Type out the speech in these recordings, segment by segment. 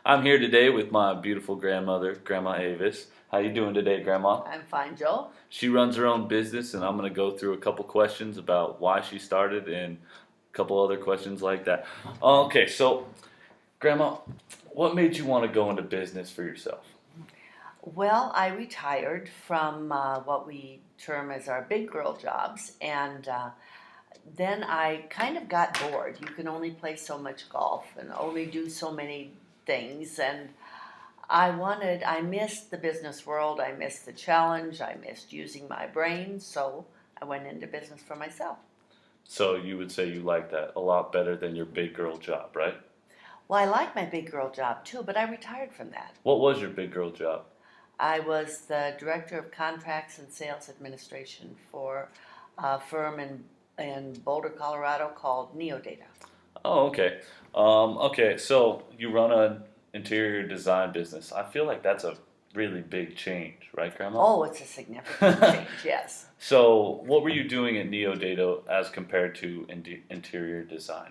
I'm here today with my beautiful grandmother, Grandma Avis. How you doing today, Grandma? I'm fine, Joe. She runs her own business, and I'm going to go through a couple questions about why she started and a couple other questions like that. Okay, so Grandma, what made you want to go into business for yourself? Well, I retired from what we term as our big girl jobs, and then I kind of got bored. You can only play so much golf and only do so many things, and I missed the business world, I missed the challenge, I missed using my brain, so I went into business for myself. So you would say you like that a lot better than your big girl job, right? Well, I like my big girl job too, but I retired from that. What was your big girl job? I was the Director of Contracts and Sales Administration for a firm in Boulder, Colorado called Neodata. Oh, okay. Okay, so you run an interior design business. I feel like that's a really big change, right, Grandma? Oh, it's a significant change, yes. So, what were you doing at Neodata as compared to interior design,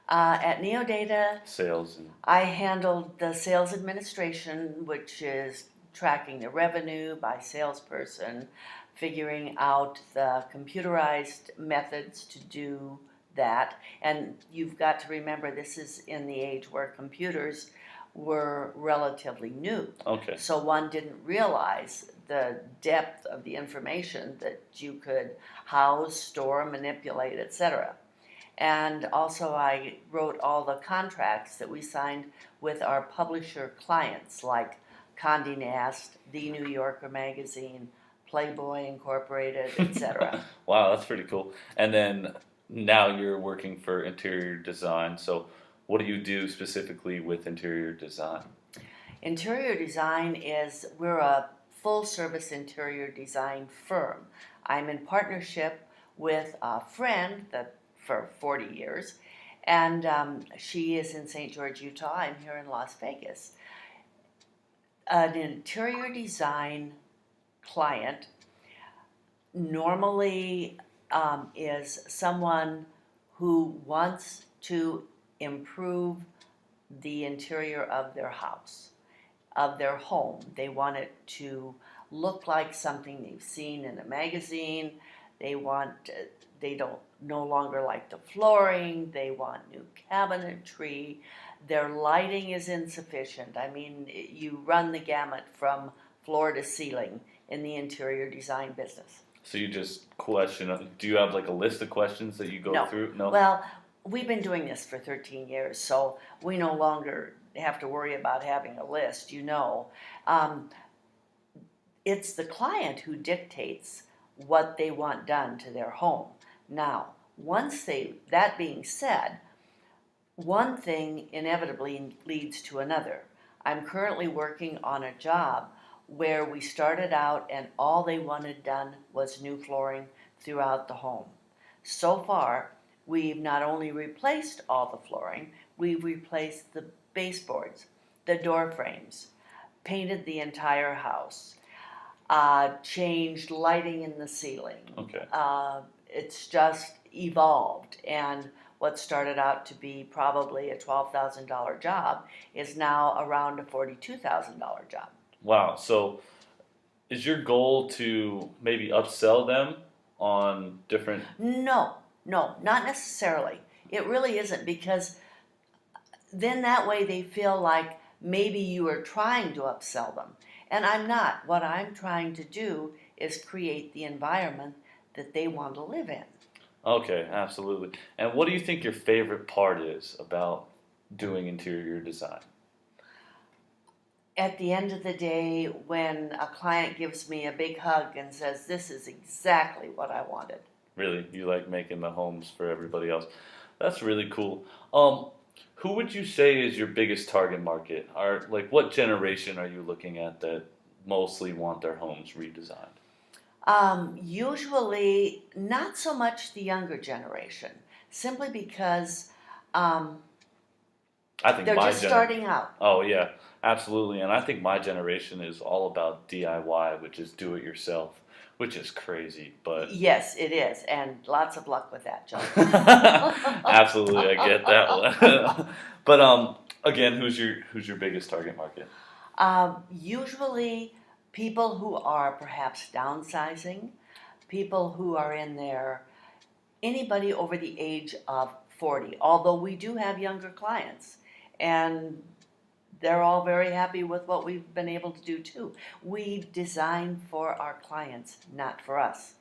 At Neodata, sales, and I handled the sales administration, which is tracking the revenue by salesperson, figuring out the computerized methods to do that. And you've got to remember, this is in the age where computers were relatively new. okay, So one didn't realize the depth of the information that you could house, store, manipulate, etc. And also I wrote all the contracts that we signed with our publisher clients like Condé Nast, The New Yorker magazine, Playboy Incorporated, etc. wow, that's pretty cool. And then now you're working for interior design. So, what do you do specifically with interior design? Interior design is, we're a full service interior design firm. I'm in partnership with a friend that for 40 years, and she is in St. George, Utah. I'm here in Las Vegas. An interior design client normally is someone who wants to improve the interior of their house, of their home. They want it to look like something they've seen in a magazine. They don't no longer like the flooring. They want new cabinetry. Their lighting is insufficient. I mean, you run the gamut from floor to ceiling in the interior design business. So, you just question, do you have like a list of questions that you go No. through? No? Well, we've been doing this for 13 years, so we no longer have to worry about having a list, you know. It's the client who dictates what they want done to their home. Now, that being said, one thing inevitably leads to another. I'm currently working on a job where we started out and all they wanted done was new flooring throughout the home. So far, we've not only replaced all the flooring, we've replaced the baseboards, the door frames, painted the entire house, changed lighting in the ceiling. Okay. It's just evolved, and what started out to be probably a $12,000 job is now around a $42,000 job. Wow. So, is your goal to maybe upsell them on different? No, not necessarily. It really isn't, because then that way they feel like maybe you are trying to upsell them. And I'm not. What I'm trying to do is create the environment that they want to live in. Okay, absolutely. And what do you think your favorite part is about doing interior design? At the end of the day, when a client gives me a big hug and says, "This is exactly what I wanted." Really, you like making the homes for everybody else. That's really cool. Who would you say is your biggest target market? Are like what generation are you looking at that mostly want their homes redesigned? Usually, not so much the younger generation, simply because um, I think they're my just gener. starting out. Oh yeah, absolutely. And I think my generation is all about DIY, which is do it yourself, which is crazy, but Yes, it is, and lots of luck with that, John. absolutely, I get that one. But Again, who's your biggest target market? Usually, people who are perhaps downsizing, people who are in their anybody over the age of 40, although we do have younger clients, and they're all very happy with what we've been able to do too. We design for our clients, not for us.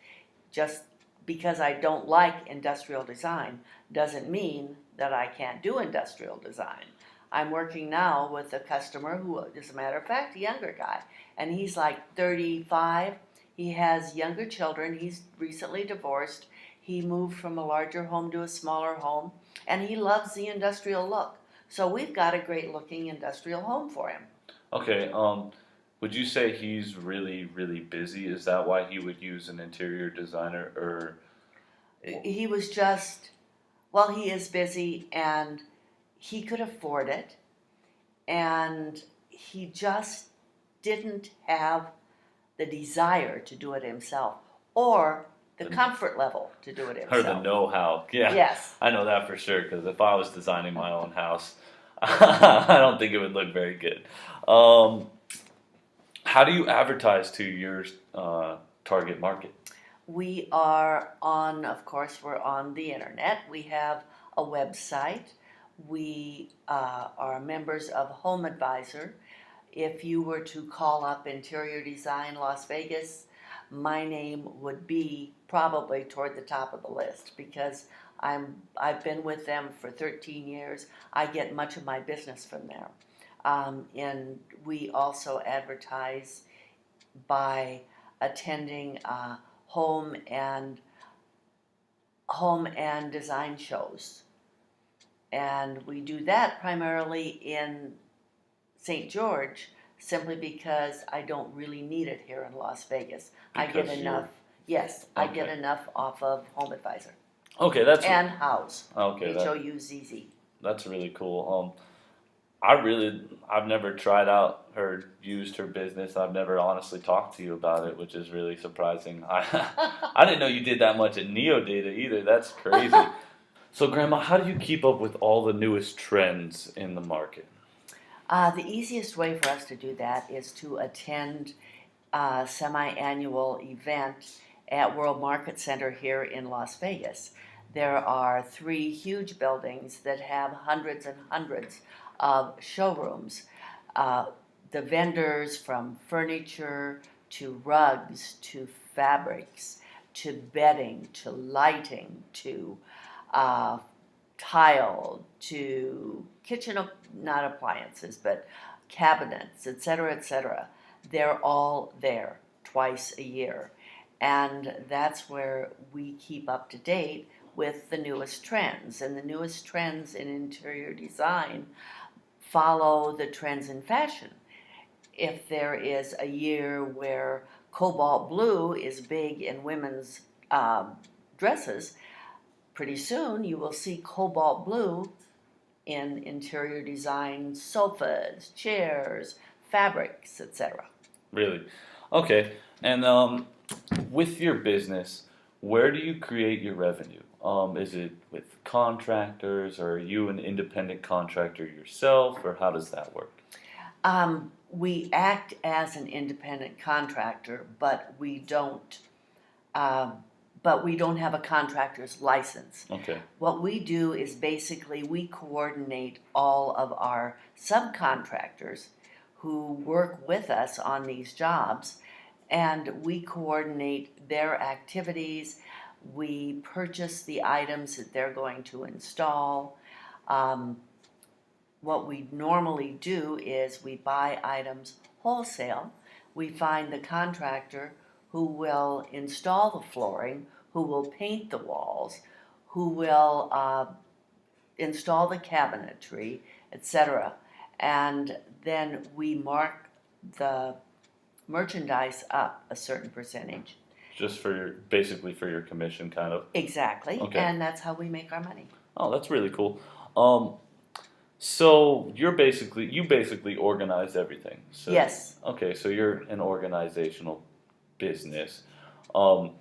Just because I don't like industrial design doesn't mean that I can't do industrial design. I'm working now with a customer who, as a matter of fact, a younger guy, and he's like 35. He has younger children. He's recently divorced. He moved from a larger home to a smaller home, and he loves the industrial look. So we've got a great looking industrial home for him. Okay, would you say he's really, really busy? Is that why he would use an interior designer or? He was just, well, he is busy and he could afford it, and he just didn't have the desire to do it himself or the The- comfort level to do it Or the himself. know-how? Yeah, Yes. I know that for sure. Because if I was designing my own house, I don't think it would look very good. Um, how do you advertise to your target market? We are on, of course, we're on the internet. We have a website. We are members of Home Advisor. If you were to call up Interior Design Las Vegas, my name would be probably toward the top of the list because I've been with them for 13 years. I get much of my business from there. And we also advertise by attending home and design shows. And we do that primarily in St. George simply because I don't really need it here in Las Vegas. I get Because enough, yes, I get Okay. enough off of Home Advisor Okay, that's and House, okay. HOUZZ. That's really cool. I've never tried out or used her business. I've never honestly talked to you about it, which is really surprising. I didn't know you did that much at Neodata either. That's crazy. So, Grandma, how do you keep up with all the newest trends in the market? The easiest way for us to do that is to attend a semi-annual event at World Market Center here in Las Vegas. There are 3 huge buildings that have hundreds and hundreds of showrooms. The vendors from furniture to rugs to fabrics to bedding to lighting to uh, tile to kitchen, not appliances, but cabinets, etc., etc. They're all there twice a year. And that's where we keep up to date with the newest trends. And the newest trends in interior design follow the trends in fashion. If there is a year where cobalt blue is big in women's dresses, pretty soon you will see cobalt blue in interior design sofas, chairs, fabrics, etc. Really? Okay. And with your business, where do you create your revenue? Is it with contractors, or are you an independent contractor yourself, or how does that work? We act as an independent contractor, but we don't. But we don't have a contractor's license. Okay. What we do is basically we coordinate all of our subcontractors who work with us on these jobs, and we coordinate their activities. We purchase the items that they're going to install. Um, what we normally do is we buy items wholesale. We find the contractor who will install the flooring, who will paint the walls, who will install the cabinetry, etc. And then we mark the merchandise up a certain percentage. Just basically for your commission, kind of. Exactly. Okay. And that's how we make our money. Oh, that's really cool. So you basically organize everything. So, Yes. Okay, so you're an organizational business. Um,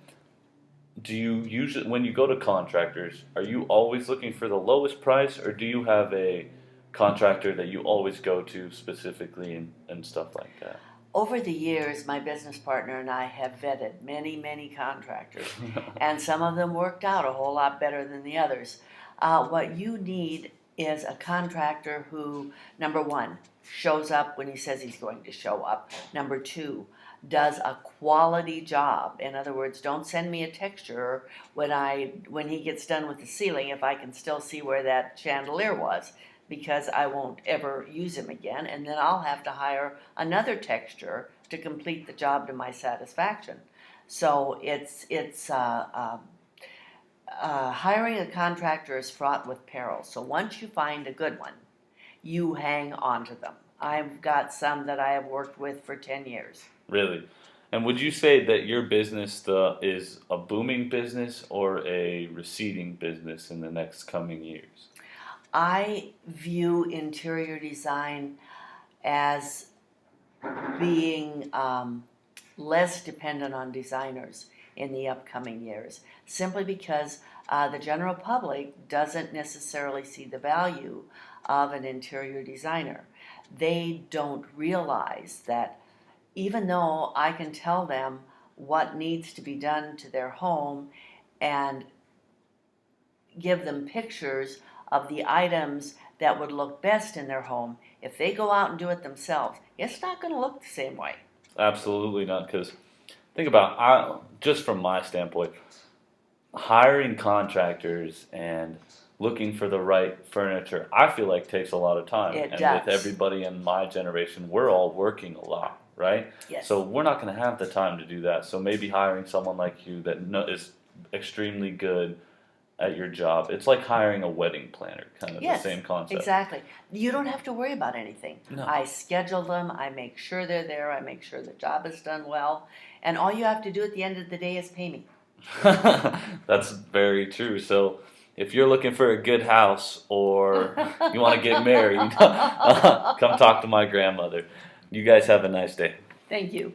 do you usually, when you go to contractors, are you always looking for the lowest price, or do you have a contractor that you always go to specifically and stuff like that? Over the years, my business partner and I have vetted many, many contractors, and some of them worked out a whole lot better than the others. What you need is a contractor who, number one, shows up when he says he's going to show up. Number two, does a quality job. In other words, don't send me a texture when he gets done with the ceiling if I can still see where that chandelier was, because I won't ever use him again, and then I'll have to hire another texture to complete the job to my satisfaction. So hiring a contractor is fraught with peril. So once you find a good one, you hang on to them. I've got some that I have worked with for 10 years. Really? And would you say that your business is a booming business or a receding business in the next coming years? I view interior design as being less dependent on designers in the upcoming years, simply because the general public doesn't necessarily see the value of an interior designer. They don't realize that even though I can tell them what needs to be done to their home and give them pictures of the items that would look best in their home, if they go out and do it themselves, it's not going to look the same way. Absolutely not, because think about, just from my standpoint, hiring contractors and looking for the right furniture, I feel like takes a lot of time. It and does. with everybody in my generation, we're all working a lot, right? Yes. So we're not going to have the time to do that. So maybe hiring someone like you that is extremely good at your job. It's like hiring a wedding planner, kind of Yes, the same concept. exactly. You don't have to worry about anything. No. I schedule them, I make sure they're there, I make sure the job is done well, and all you have to do at the end of the day is pay me. That's very true. So if you're looking for a good house or you want to get married, come talk to my grandmother. You guys have a nice day. Thank you.